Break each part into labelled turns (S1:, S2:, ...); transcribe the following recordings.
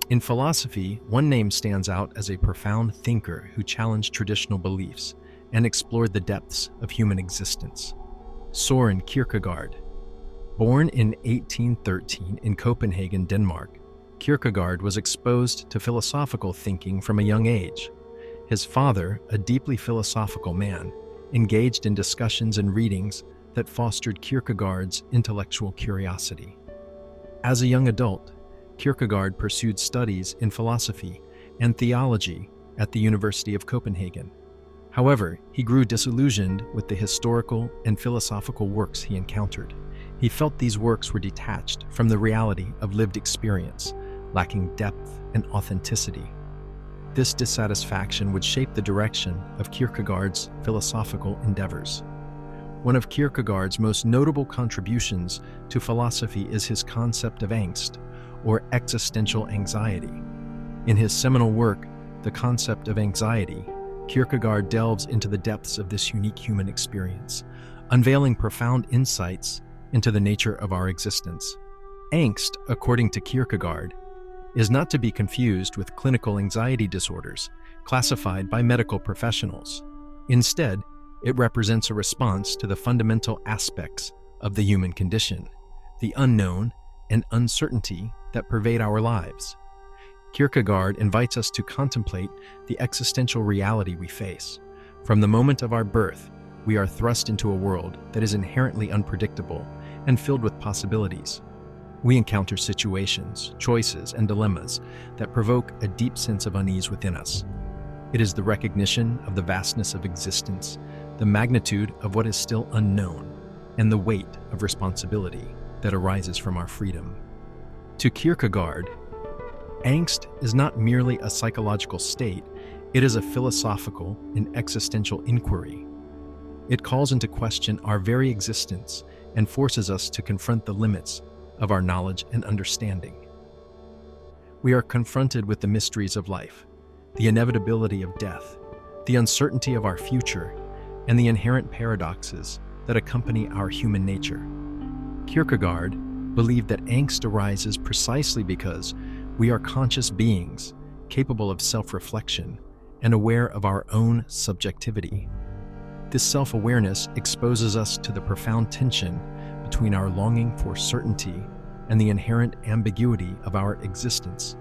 S1: In philosophy, one name stands out as a profound thinker who challenged traditional beliefs and explored the depths of human existence. Soren Kierkegaard. Born in 1813 in Copenhagen, Denmark, Kierkegaard was exposed to philosophical thinking from a young age. His father, a deeply philosophical man, engaged in discussions and readings that fostered Kierkegaard's intellectual curiosity. As a young adult, Kierkegaard pursued studies in philosophy and theology at the University of Copenhagen. However, he grew disillusioned with the historical and philosophical works he encountered. He felt these works were detached from the reality of lived experience, lacking depth and authenticity. This dissatisfaction would shape the direction of Kierkegaard's philosophical endeavors. One of Kierkegaard's most notable contributions to philosophy is his concept of angst, or existential anxiety. In his seminal work, The Concept of Anxiety, Kierkegaard delves into the depths of this unique human experience, unveiling profound insights into the nature of our existence. Angst, according to Kierkegaard, is not to be confused with clinical anxiety disorders classified by medical professionals. Instead, it represents a response to the fundamental aspects of the human condition, the unknown and uncertainty that pervade our lives. Kierkegaard invites us to contemplate the existential reality we face. From the moment of our birth, we are thrust into a world that is inherently unpredictable and filled with possibilities. We encounter situations, choices, and dilemmas that provoke a deep sense of unease within us. It is the recognition of the vastness of existence, the magnitude of what is still unknown, and the weight of responsibility that arises from our freedom. To Kierkegaard, angst is not merely a psychological state, it is a philosophical and existential inquiry. It calls into question our very existence and forces us to confront the limits of our knowledge and understanding. We are confronted with the mysteries of life, the inevitability of death, the uncertainty of our future, and the inherent paradoxes that accompany our human nature. Kierkegaard believed that angst arises precisely because we are conscious beings capable of self-reflection and aware of our own subjectivity. This self-awareness exposes us to the profound tension between our longing for certainty and the inherent ambiguity of our existence.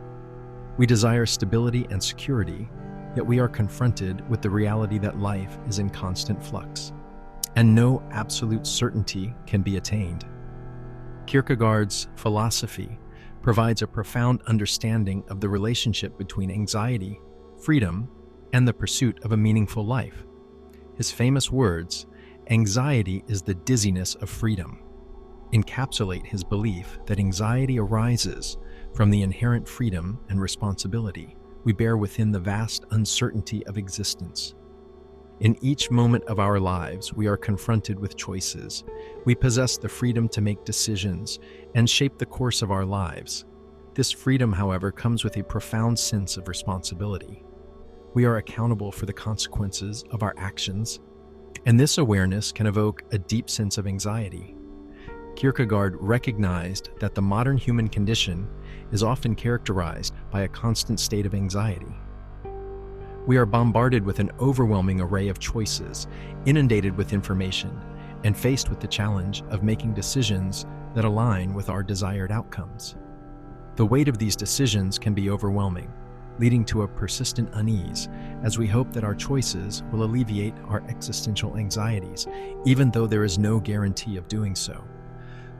S1: We desire stability and security, yet we are confronted with the reality that life is in constant flux, and no absolute certainty can be attained. Kierkegaard's philosophy provides a profound understanding of the relationship between anxiety, freedom, and the pursuit of a meaningful life. His famous words, "Anxiety is the dizziness of freedom," encapsulate his belief that anxiety arises from the inherent freedom and responsibility we bear within the vast uncertainty of existence. In each moment of our lives, we are confronted with choices. We possess the freedom to make decisions and shape the course of our lives. This freedom, however, comes with a profound sense of responsibility. We are accountable for the consequences of our actions, and this awareness can evoke a deep sense of anxiety. Kierkegaard recognized that the modern human condition is often characterized by a constant state of anxiety. We are bombarded with an overwhelming array of choices, inundated with information, and faced with the challenge of making decisions that align with our desired outcomes. The weight of these decisions can be overwhelming, leading to a persistent unease as we hope that our choices will alleviate our existential anxieties, even though there is no guarantee of doing so.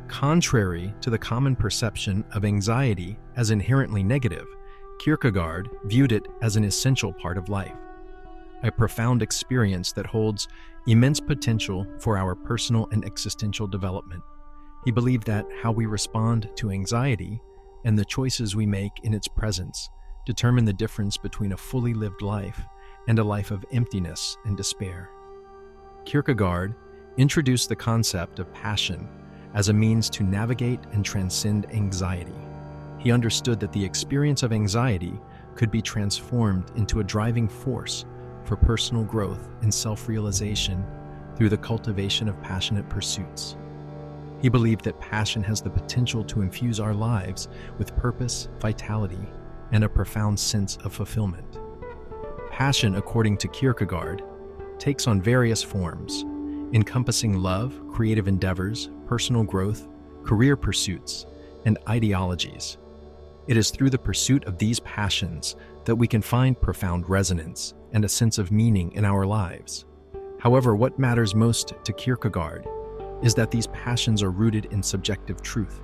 S1: Contrary to the common perception of anxiety as inherently negative, Kierkegaard viewed it as an essential part of life, a profound experience that holds immense potential for our personal and existential development. He believed that how we respond to anxiety and the choices we make in its presence determine the difference between a fully lived life and a life of emptiness and despair. Kierkegaard introduced the concept of passion as a means to navigate and transcend anxiety. He understood that the experience of anxiety could be transformed into a driving force for personal growth and self-realization through the cultivation of passionate pursuits. He believed that passion has the potential to infuse our lives with purpose, vitality, and a profound sense of fulfillment. Passion, according to Kierkegaard, takes on various forms, encompassing love, creative endeavors, personal growth, career pursuits, and ideologies. It is through the pursuit of these passions that we can find profound resonance and a sense of meaning in our lives. However, what matters most to Kierkegaard is that these passions are rooted in subjective truth.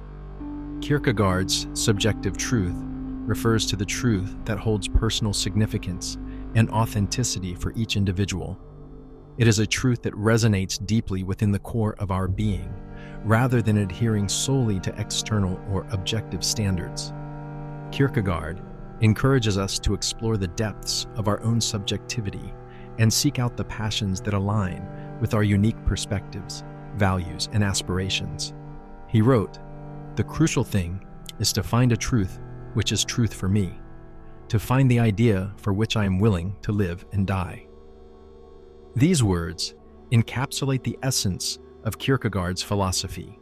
S1: Kierkegaard's subjective truth refers to the truth that holds personal significance and authenticity for each individual. It is a truth that resonates deeply within the core of our being, rather than adhering solely to external or objective standards. Kierkegaard encourages us to explore the depths of our own subjectivity and seek out the passions that align with our unique perspectives, values, and aspirations. He wrote, "The crucial thing is to find a truth which is truth for me, to find the idea for which I am willing to live and die." These words encapsulate the essence of Kierkegaard's philosophy,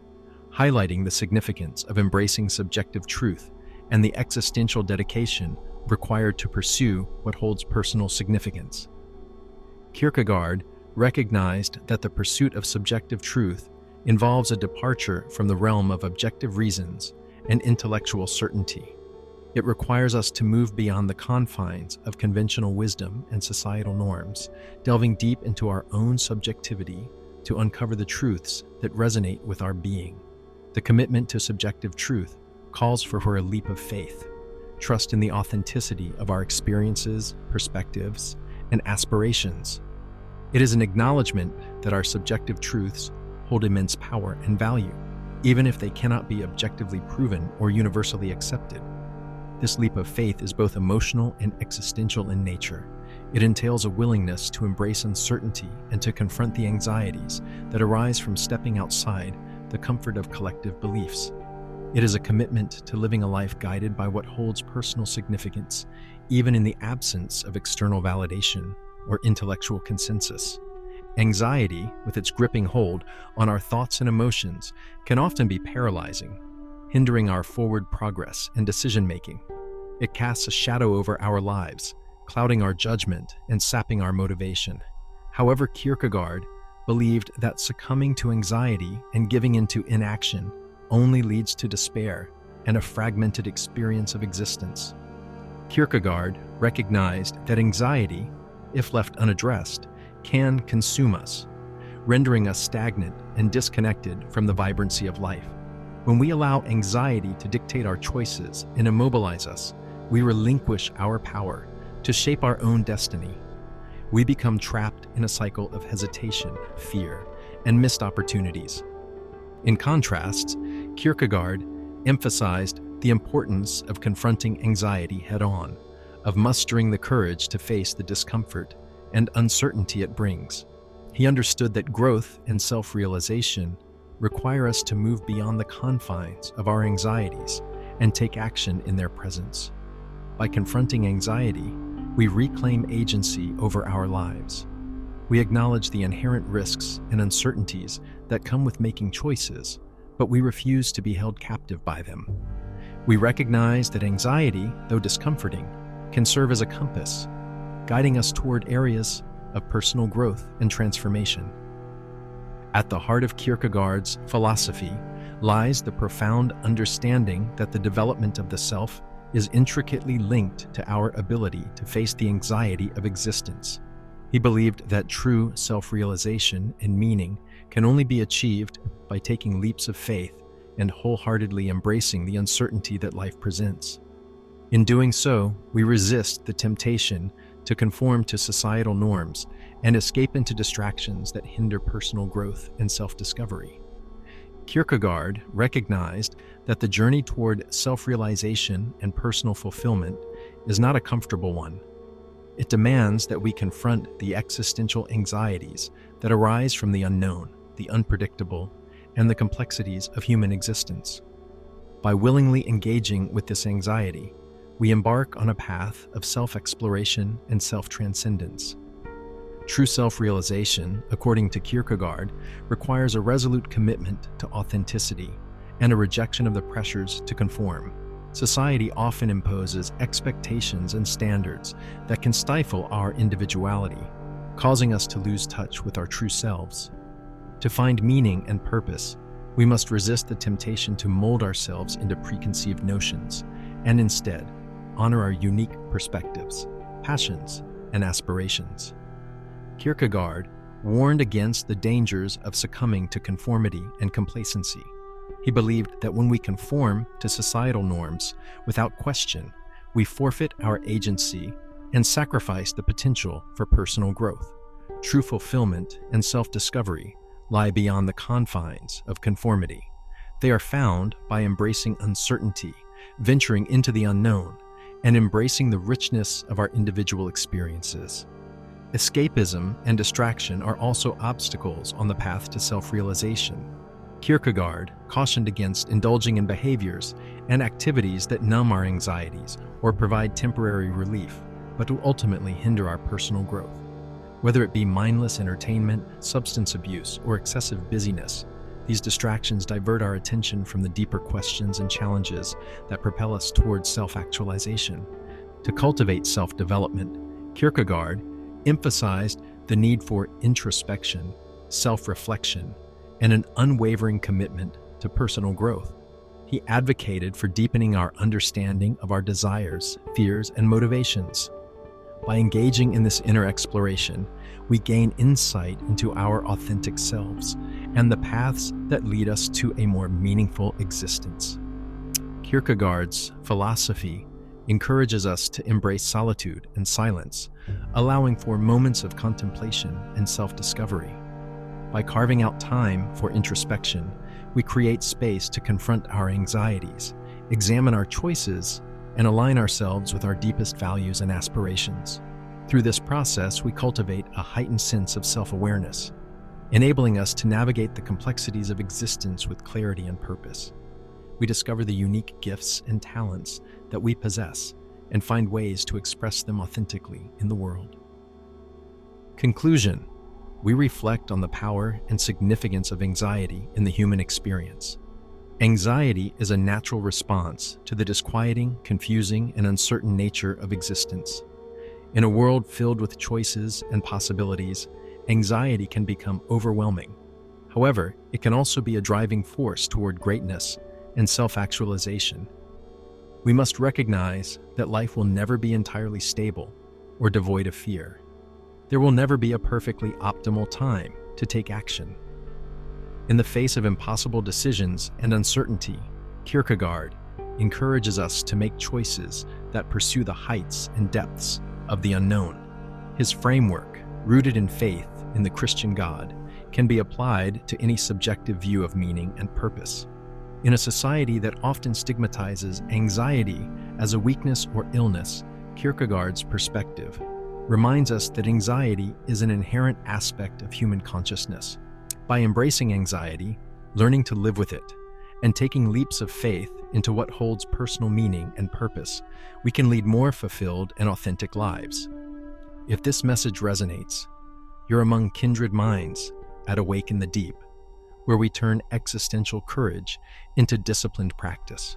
S1: highlighting the significance of embracing subjective truth and the existential dedication required to pursue what holds personal significance. Kierkegaard recognized that the pursuit of subjective truth involves a departure from the realm of objective reasons and intellectual certainty. It requires us to move beyond the confines of conventional wisdom and societal norms, delving deep into our own subjectivity to uncover the truths that resonate with our being. The commitment to subjective truth calls for a leap of faith, trust in the authenticity of our experiences, perspectives, and aspirations. It is an acknowledgement that our subjective truths hold immense power and value, even if they cannot be objectively proven or universally accepted. This leap of faith is both emotional and existential in nature. It entails a willingness to embrace uncertainty and to confront the anxieties that arise from stepping outside the comfort of collective beliefs. It is a commitment to living a life guided by what holds personal significance, even in the absence of external validation or intellectual consensus. Anxiety, with its gripping hold on our thoughts and emotions, can often be paralyzing, hindering our forward progress and decision-making. It casts a shadow over our lives, clouding our judgment and sapping our motivation. However, Kierkegaard believed that succumbing to anxiety and giving into inaction only leads to despair and a fragmented experience of existence. Kierkegaard recognized that anxiety, if left unaddressed, can consume us, rendering us stagnant and disconnected from the vibrancy of life. When we allow anxiety to dictate our choices and immobilize us, we relinquish our power to shape our own destiny. We become trapped in a cycle of hesitation, fear, and missed opportunities. In contrast, Kierkegaard emphasized the importance of confronting anxiety head-on, of mustering the courage to face the discomfort and uncertainty it brings. He understood that growth and self-realization require us to move beyond the confines of our anxieties and take action in their presence. By confronting anxiety, we reclaim agency over our lives. We acknowledge the inherent risks and uncertainties that come with making choices, but we refuse to be held captive by them. We recognize that anxiety, though discomforting, can serve as a compass, guiding us toward areas of personal growth and transformation. At the heart of Kierkegaard's philosophy lies the profound understanding that the development of the self is intricately linked to our ability to face the anxiety of existence. He believed that true self-realization and meaning can only be achieved by taking leaps of faith and wholeheartedly embracing the uncertainty that life presents. In doing so, we resist the temptation to conform to societal norms and escape into distractions that hinder personal growth and self-discovery. Kierkegaard recognized that the journey toward self-realization and personal fulfillment is not a comfortable one. It demands that we confront the existential anxieties that arise from the unknown, the unpredictable, and the complexities of human existence. By willingly engaging with this anxiety, we embark on a path of self-exploration and self-transcendence. True self-realization, according to Kierkegaard, requires a resolute commitment to authenticity and a rejection of the pressures to conform. Society often imposes expectations and standards that can stifle our individuality, causing us to lose touch with our true selves. To find meaning and purpose, we must resist the temptation to mold ourselves into preconceived notions and instead honor our unique perspectives, passions, and aspirations. Kierkegaard warned against the dangers of succumbing to conformity and complacency. He believed that when we conform to societal norms without question, we forfeit our agency and sacrifice the potential for personal growth. True fulfillment and self-discovery lie beyond the confines of conformity. They are found by embracing uncertainty, venturing into the unknown, and embracing the richness of our individual experiences. Escapism and distraction are also obstacles on the path to self-realization. Kierkegaard cautioned against indulging in behaviors and activities that numb our anxieties or provide temporary relief, but will ultimately hinder our personal growth. Whether it be mindless entertainment, substance abuse, or excessive busyness, these distractions divert our attention from the deeper questions and challenges that propel us towards self-actualization. To cultivate self-development, Kierkegaard emphasized the need for introspection, self-reflection, and an unwavering commitment to personal growth. He advocated for deepening our understanding of our desires, fears, and motivations. By engaging in this inner exploration, we gain insight into our authentic selves and the paths that lead us to a more meaningful existence. Kierkegaard's philosophy encourages us to embrace solitude and silence, allowing for moments of contemplation and self-discovery. By carving out time for introspection, we create space to confront our anxieties, examine our choices, and align ourselves with our deepest values and aspirations. Through this process, we cultivate a heightened sense of self-awareness, enabling us to navigate the complexities of existence with clarity and purpose. We discover the unique gifts and talents that we possess and find ways to express them authentically in the world. Conclusion: we reflect on the power and significance of anxiety in the human experience. Anxiety is a natural response to the disquieting, confusing, and uncertain nature of existence. In a world filled with choices and possibilities, anxiety can become overwhelming. However, it can also be a driving force toward greatness and self-actualization. We must recognize that life will never be entirely stable or devoid of fear. There will never be a perfectly optimal time to take action. In the face of impossible decisions and uncertainty, Kierkegaard encourages us to make choices that pursue the heights and depths of the unknown. His framework, rooted in faith in the Christian God, can be applied to any subjective view of meaning and purpose. In a society that often stigmatizes anxiety as a weakness or illness, Kierkegaard's perspective reminds us that anxiety is an inherent aspect of human consciousness. By embracing anxiety, learning to live with it, and taking leaps of faith into what holds personal meaning and purpose, we can lead more fulfilled and authentic lives. If this message resonates, you're among kindred minds at Awaken the Deep, where we turn existential courage into disciplined practice.